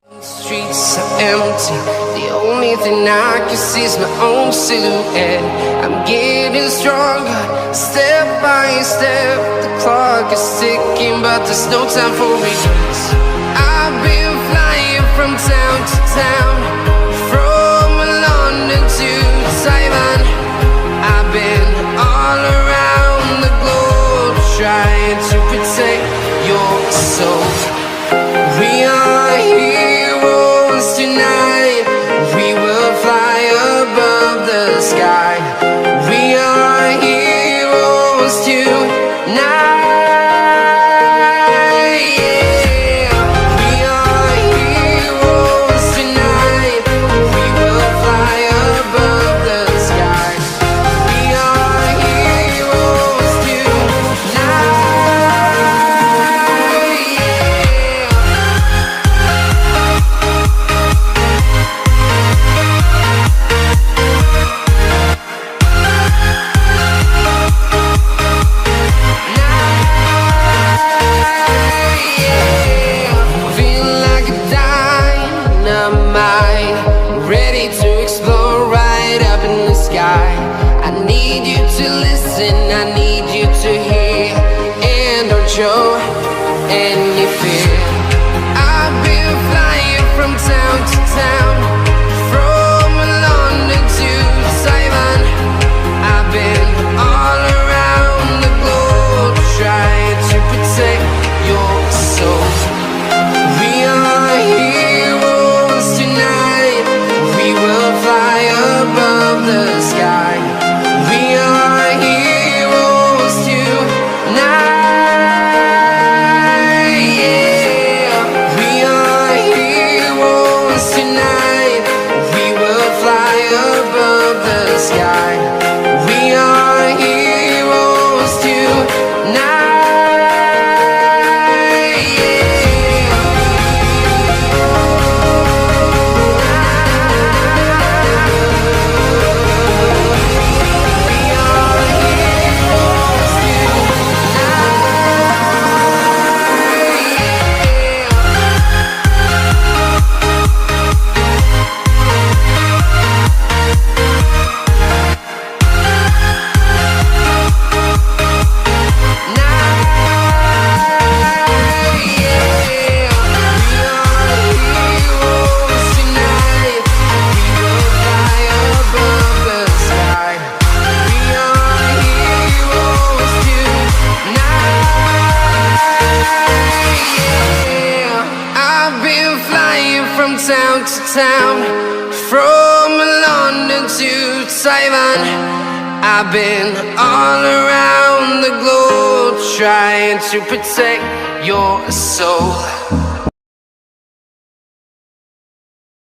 Streets are empty, the only thing I can see is my own silhouette. I'm getting stronger, step by step. The clock is ticking, but there's no time for regrets. I've been flying from town to town, from London to Taiwan. I've been all around the globe, trying to protect your soul. We are heroes tonight. We will fly above the sky. We are heroes tonight. Yeah. We are heroes tonight. We will fly above the sky. We are heroes tonight. Ready to explore right up in the sky. I need you to listen, I need you to hear, and don't show any fear. I've been flying from town to town, from London to Taiwan. I've been all around the globe, trying to protect your soul. We are heroes tonight. We will fly above the sky. We are heroes tonight. Yeah. We are heroes tonight. We will fly above the sky. We are heroes tonight. Town to town, from London to Taiwan. I've been all around the globe, trying to protect your soul.